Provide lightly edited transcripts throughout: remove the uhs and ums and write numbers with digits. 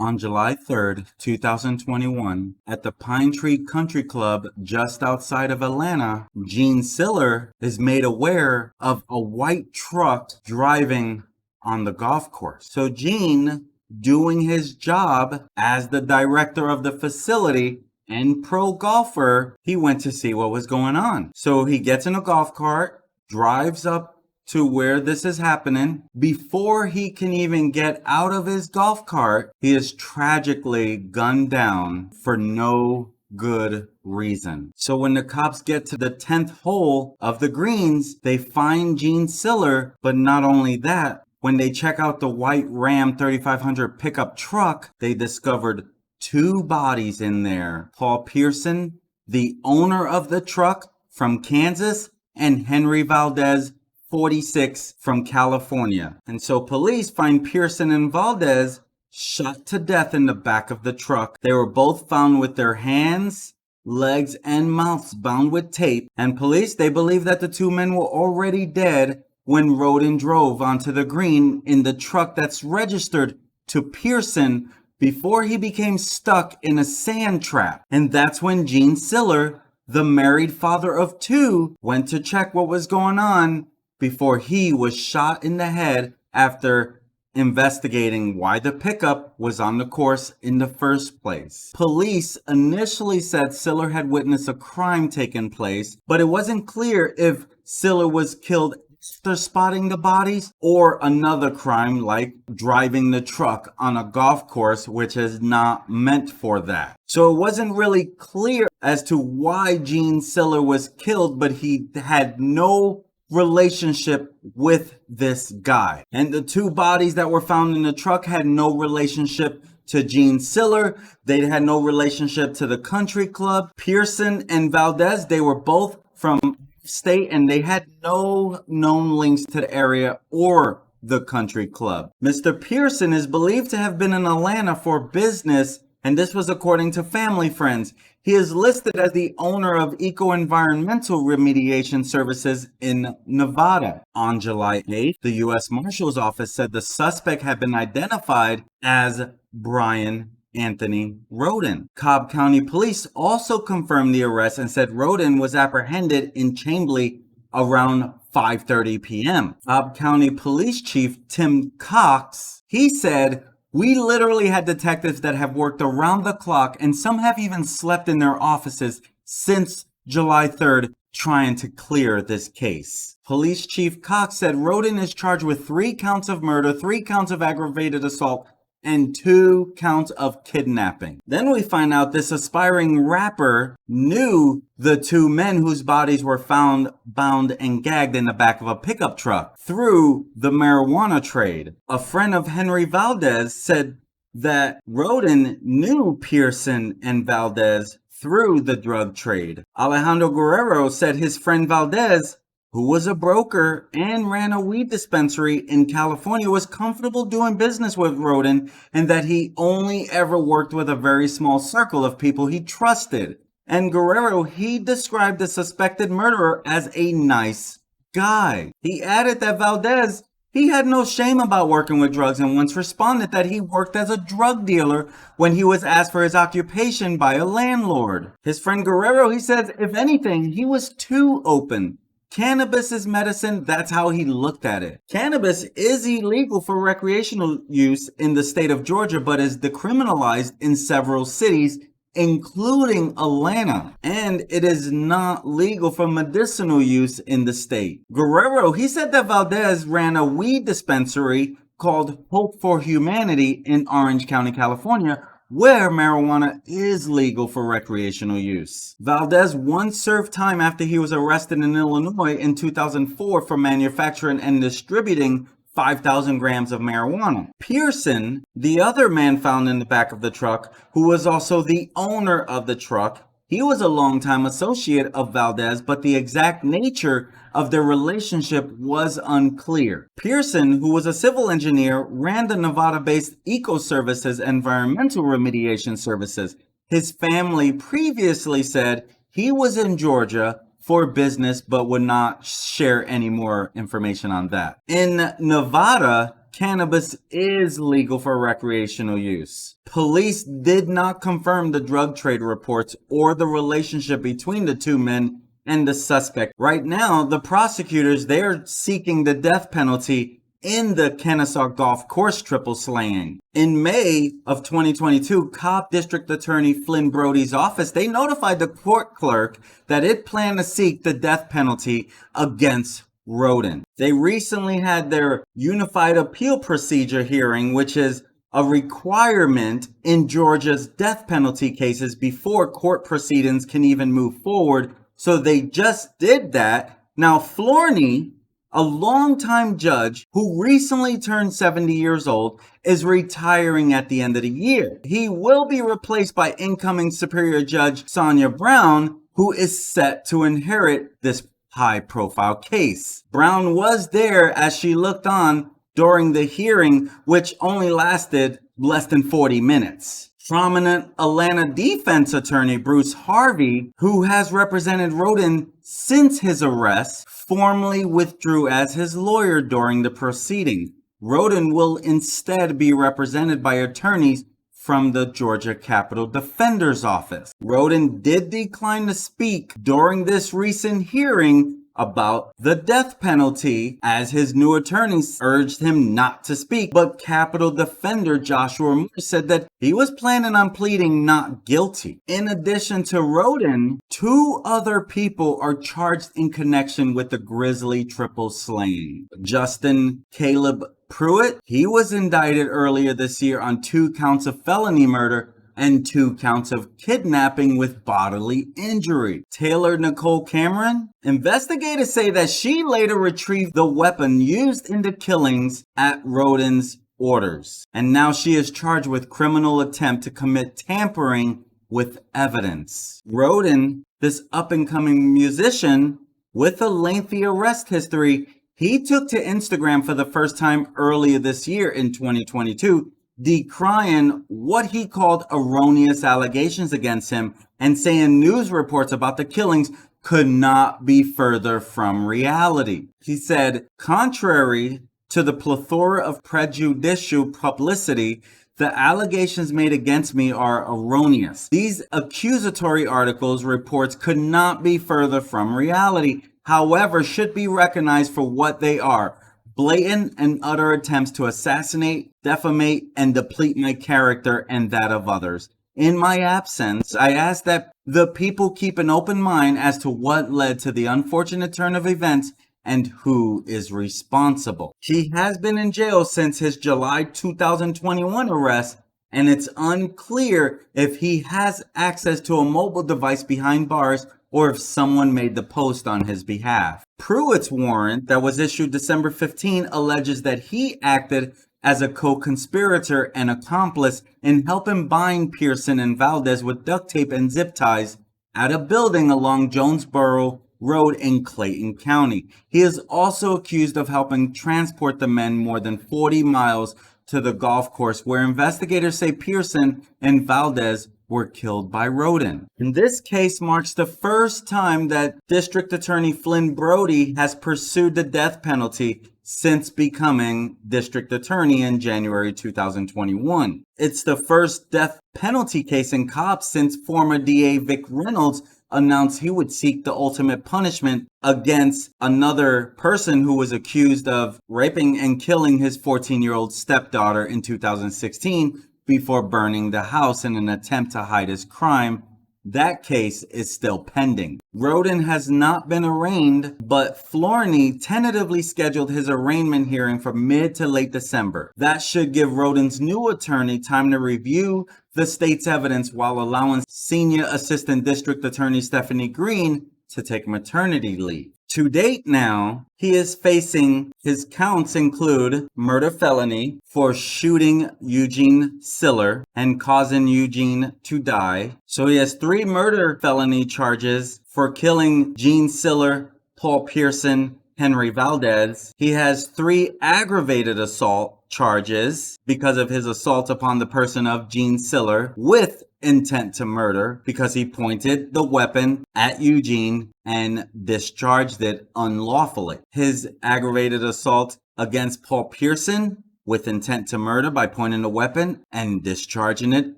On July 3rd, 2021, at the Pinetree Country Club just outside of Atlanta, Gene Siller is made aware of a white truck driving on the golf course. So Gene, doing his job as the director of the facility and pro golfer, he went to see what was going on. So he gets in a golf cart, drives up to where this is happening. Before he can even get out of his golf cart, he is tragically gunned down for no good reason. So when the cops get to the 10th hole of the greens, they find Gene Siller, but not only that, when they check out the white Ram 3500 pickup truck, they discovered two bodies in there. Paul Pierson, the owner of the truck from Kansas, and Henry Valdez, 46, from California. And so police find Pierson and Valdez shot to death in the back of the truck. They were both found with their hands, legs, and mouths bound with tape. And police, they believe that the two men were already dead when Rhoden drove onto the green in the truck that's registered to Pierson before he became stuck in a sand trap. And that's when Gene Siller, the married father of two, went to check what was going on before he was shot in the head after investigating why the pickup was on the course in the first place. Police initially said Siller had witnessed a crime taking place, but it wasn't clear if Siller was killed after spotting the bodies or another crime like driving the truck on a golf course, which is not meant for that. So it wasn't really clear as to why Gene Siller was killed, but he had no relationship with this guy. And the two bodies that were found in the truck had no relationship to Gene Siller. They had no relationship to the country club. Pierson and Valdez, they were both from state and they had no known links to the area or the country club. Mr. Pierson is believed to have been in Atlanta for business, and this was according to family friends. He is listed as the owner of Eco-Environmental Remediation Services in Nevada. On July 8th, the U.S. Marshal's Office said the suspect had been identified as Bryan Anthony Rhoden. Cobb County Police also confirmed the arrest and said Rhoden was apprehended in Chamblee around 5:30 p.m. Cobb County Police Chief Tim Cox, he said, "We literally had detectives that have worked around the clock, and some have even slept in their offices since July 3rd trying to clear this case." Police Chief Cox said Rhoden is charged with 3 counts of murder, 3 counts of aggravated assault, and 2 counts of kidnapping. Then we find out this aspiring rapper knew the 2 men whose bodies were found bound and gagged in the back of a pickup truck through the marijuana trade. A friend of Henry Valdez said that Rhoden knew Pierson and Valdez through the drug trade. Alejandro Guerrero said his friend Valdez, who was a broker and ran a weed dispensary in California, was comfortable doing business with Rhoden and that he only ever worked with a very small circle of people he trusted. And Guerrero, he described the suspected murderer as a nice guy. He added that Valdez, he had no shame about working with drugs and once responded that he worked as a drug dealer when he was asked for his occupation by a landlord. His friend Guerrero, he said, if anything, he was too open. Cannabis is medicine. That's how he looked at it. Cannabis is illegal for recreational use in the state of Georgia, but is decriminalized in several cities, including Atlanta. And it is not legal for medicinal use in the state. Guerrero, he said that Valdez ran a weed dispensary called Hope for Humanity in Orange County, California, where marijuana is legal for recreational use. Valdez once served time after he was arrested in Illinois in 2004 for manufacturing and distributing 5,000 grams of marijuana. Pierson, the other man found in the back of the truck, who was also the owner of the truck, he was a longtime associate of Valdez, but the exact nature of their relationship was unclear. Pierson, who was a civil engineer, ran the Nevada-based Eco Services Environmental Remediation Services. His family previously said he was in Georgia for business, but would not share any more information on that. In Nevada, cannabis is legal for recreational use. Police did not confirm the drug trade reports or the relationship between the two men and the suspect. Right now, the prosecutors, they're seeking the death penalty in the Kennesaw Golf Course triple slaying. In May of 2022, Cobb District Attorney Flynn Brody's office, they notified the court clerk that it planned to seek the death penalty against Rhoden. They recently had their Unified Appeal Procedure hearing, which is a requirement in Georgia's death penalty cases before court proceedings can even move forward. So they just did that. Now, Florney, a longtime judge who recently turned 70 years old, is retiring at the end of the year. He will be replaced by incoming Superior Judge Sonia Brown, who is set to inherit this high-profile case. Brown was there as she looked on during the hearing, which only lasted less than 40 minutes. Prominent Atlanta defense attorney Bruce Harvey, who has represented Rhoden since his arrest, formally withdrew as his lawyer during the proceeding. Rhoden will instead be represented by attorneys from the Georgia Capitol Defender's Office. Rhoden did decline to speak during this recent hearing about the death penalty, as his new attorneys urged him not to speak, but Capitol Defender Joshua Moore said that he was planning on pleading not guilty. In addition to Rhoden, 2 other people are charged in connection with the grisly triple slaying. Justin Caleb Pruitt, he was indicted earlier this year on 2 counts of felony murder and 2 counts of kidnapping with bodily injury. Taylor Nicole Cameron, investigators say that she later retrieved the weapon used in the killings at Rhoden's orders. And now she is charged with criminal attempt to commit tampering with evidence. Rhoden, this up-and-coming musician with a lengthy arrest history, he took to Instagram for the first time earlier this year in 2022, decrying what he called erroneous allegations against him and saying news reports about the killings could not be further from reality. He said, contrary to the plethora of prejudicial publicity, the allegations made against me are erroneous. These accusatory reports could not be further from reality, however, should be recognized for what they are: blatant and utter attempts to assassinate, defamate, and deplete my character and that of others. In my absence, I ask that the people keep an open mind as to what led to the unfortunate turn of events and who is responsible. He has been in jail since his July 2021 arrest, and it's unclear if he has access to a mobile device behind bars or if someone made the post on his behalf. Pruitt's warrant that was issued December 15 alleges that he acted as a co-conspirator and accomplice in helping bind Pierson and Valdez with duct tape and zip ties at a building along Jonesboro Road in Clayton County. He is also accused of helping transport the men more than 40 miles to the golf course where investigators say Pierson and Valdez were killed by Rhoden. And this case marks the first time that District Attorney Flynn Brody has pursued the death penalty since becoming District Attorney in January 2021. It's the first death penalty case in Cobb since former DA Vic Reynolds announced he would seek the ultimate punishment against another person who was accused of raping and killing his 14-year-old stepdaughter in 2016 before burning the house in an attempt to hide his crime. That case is still pending. Rhoden has not been arraigned, but Florney tentatively scheduled his arraignment hearing for mid to late December. That should give Rhoden's new attorney time to review the state's evidence while allowing Senior Assistant District Attorney Stephanie Green to take maternity leave. To date now, he is facing, his counts include murder felony for shooting Gene Siller and causing Eugene to die. So he has 3 murder felony charges for killing Gene Siller, Paul Pierson, Henry Valdez. He has 3 aggravated assault charges because of his assault upon the person of Gene Siller with intent to murder because he pointed the weapon at Eugene and discharged it unlawfully. His aggravated assault against Paul Pierson with intent to murder by pointing a weapon and discharging it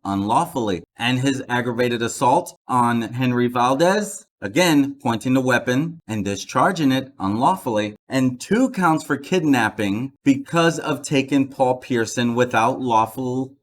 unlawfully, and his aggravated assault on Henry Valdez, again pointing the weapon and discharging it unlawfully, and 2 counts for kidnapping because of taking Paul Pierson without lawful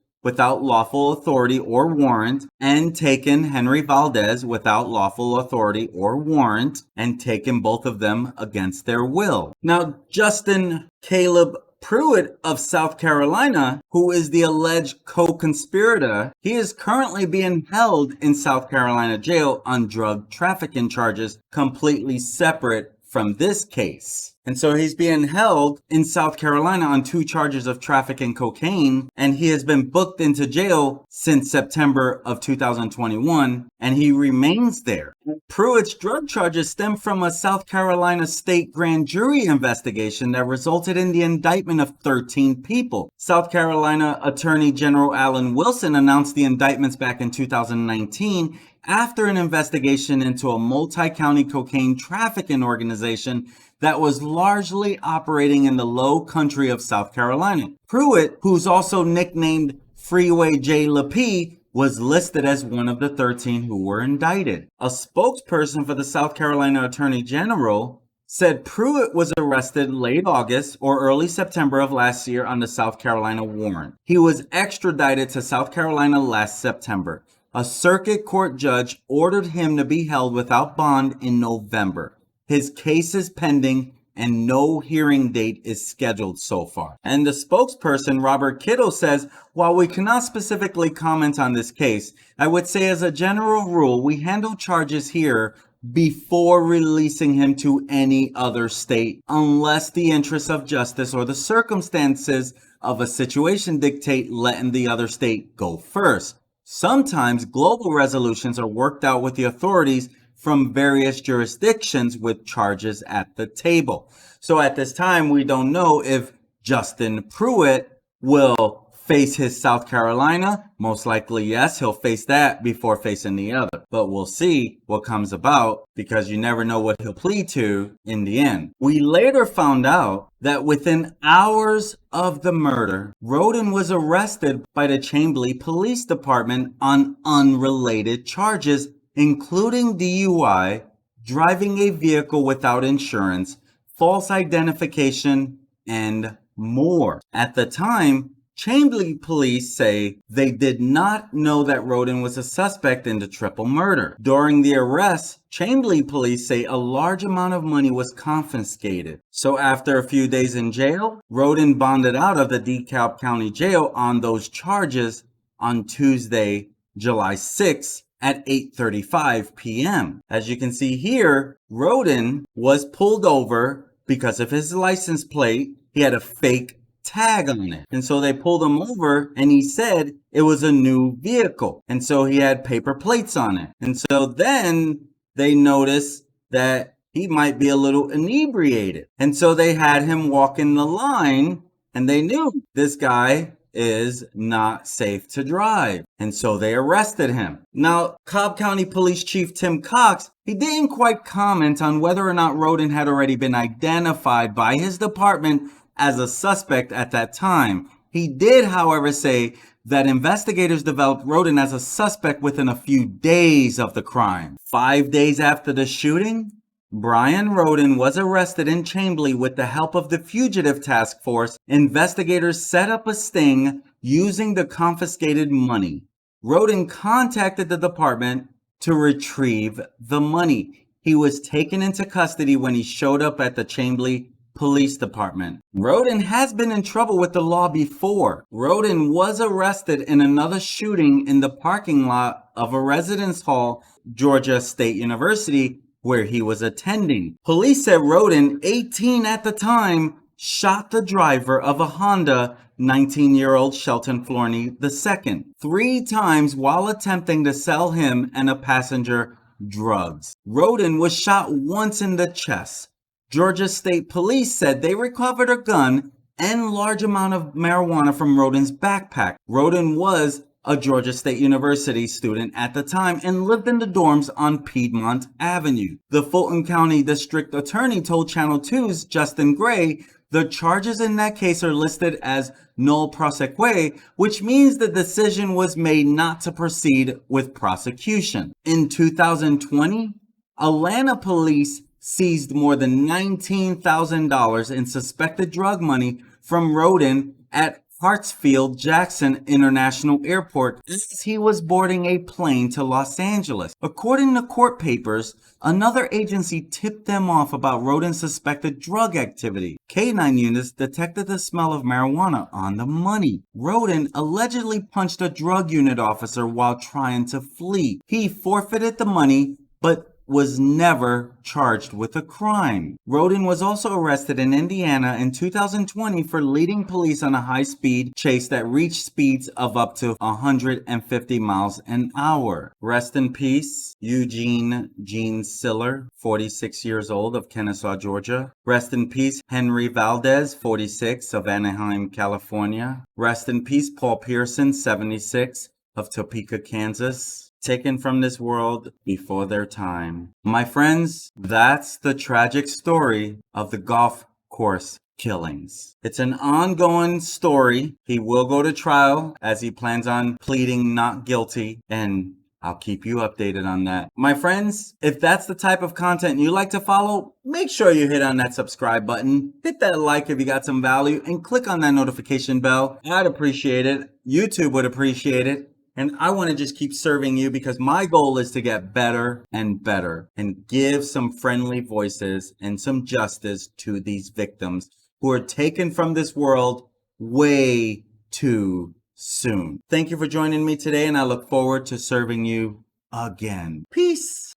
authority or warrant, and taken Henry Valdez without lawful authority or warrant, and taken both of them against their will. Now, Justin Caleb Pruitt of South Carolina, who is the alleged co-conspirator, he is currently being held in South Carolina jail on drug trafficking charges, completely separate from this case. And so he's being held in South Carolina on 2 charges of trafficking cocaine, and he has been booked into jail since September of 2021, and he remains there. Pruitt's drug charges stem from a South Carolina state grand jury investigation that resulted in the indictment of 13 people. South Carolina Attorney General Alan Wilson announced the indictments back in 2019 after an investigation into a multi-county cocaine trafficking organization that was largely operating in the low country of South Carolina. Pruitt, who's also nicknamed Freeway J. LaP, was listed as one of the 13 who were indicted. A spokesperson for the South Carolina Attorney General said Pruitt was arrested late August or early September of last year on the South Carolina warrant. He was extradited to South Carolina last September. A circuit court judge ordered him to be held without bond in November. His case is pending and no hearing date is scheduled so far. And the spokesperson, Robert Kittle, says, while we cannot specifically comment on this case, I would say as a general rule, we handle charges here before releasing him to any other state, unless the interests of justice or the circumstances of a situation dictate letting the other state go first. Sometimes global resolutions are worked out with the authorities from various jurisdictions with charges at the table. So at this time, we don't know if Justin Pruitt will face his South Carolina. Most likely, yes, he'll face that before facing the other. But we'll see what comes about, because you never know what he'll plead to in the end. We later found out that within hours of the murder, Rhoden was arrested by the Chamblee Police Department on unrelated charges, including DUI, driving a vehicle without insurance, false identification, and more. At the time, Chamblee police say they did not know that Rhoden was a suspect in the triple murder. During the arrest, Chamblee police say a large amount of money was confiscated. So after a few days in jail, Rhoden bonded out of the DeKalb County Jail on those charges on Tuesday, July 6th, at 8:35 p.m. As you can see here, Rhoden was pulled over because of his license plate. He had a fake tag on it. And so they pulled him over and he said it was a new vehicle. And so he had paper plates on it. And so then they noticed that he might be a little inebriated. And so they had him walk in the line and they knew this guy is not safe to drive. And so they arrested him. Now, Cobb County Police Chief Tim Cox, he didn't quite comment on whether or not Rhoden had already been identified by his department as a suspect at that time. He did, however, say that investigators developed Rhoden as a suspect within a few days of the crime. 5 days after the shooting, Bryan Rhoden was arrested in Chamblee with the help of the Fugitive Task Force. Investigators set up a sting using the confiscated money. Rhoden contacted the department to retrieve the money. He was taken into custody when he showed up at the Chamblee Police Department. Rhoden has been in trouble with the law before. Rhoden was arrested in another shooting in the parking lot of a residence hall, Georgia State University, where he was attending. Police said Rhoden, 18 at the time, shot the driver of a Honda, 19-year-old Shelton Florney II, 3 times while attempting to sell him and a passenger drugs. Rhoden was shot once in the chest. Georgia State Police said they recovered a gun and large amount of marijuana from Rhoden's backpack. Rhoden was a Georgia State University student at the time and lived in the dorms on Piedmont Avenue. The Fulton County District Attorney told Channel 2's Justin Gray The charges in that case are listed as null prosequi, which means the decision was made not to proceed with prosecution. In 2020, Atlanta police seized more than $19,000 in suspected drug money from Rhoden at Hartsfield-Jackson International Airport as he was boarding a plane to Los Angeles. According to court papers, another agency tipped them off about Rhoden's suspected drug activity. K-9 units detected the smell of marijuana on the money. Rhoden allegedly punched a drug unit officer while trying to flee. He forfeited the money, but was never charged with a crime. Rhoden was also arrested in Indiana in 2020 for leading police on a high-speed chase that reached speeds of up to 150 miles an hour. Rest in peace, Gene Siller, 46 years old, of Kennesaw, Georgia. Rest in peace, Henry Valdez, 46, of Anaheim, California. Rest in peace, Paul Pierson, 76, of Topeka, Kansas. Taken from this world before their time. My friends, that's the tragic story of the golf course killings. It's an ongoing story. He will go to trial as he plans on pleading not guilty, and I'll keep you updated on that. My friends, if that's the type of content you like to follow, make sure you hit on that subscribe button, hit that like if you got some value, and click on that notification bell. I'd appreciate it. YouTube would appreciate it. And I want to just keep serving you because my goal is to get better and better and give some friendly voices and some justice to these victims who are taken from this world way too soon. Thank you for joining me today, and I look forward to serving you again. Peace.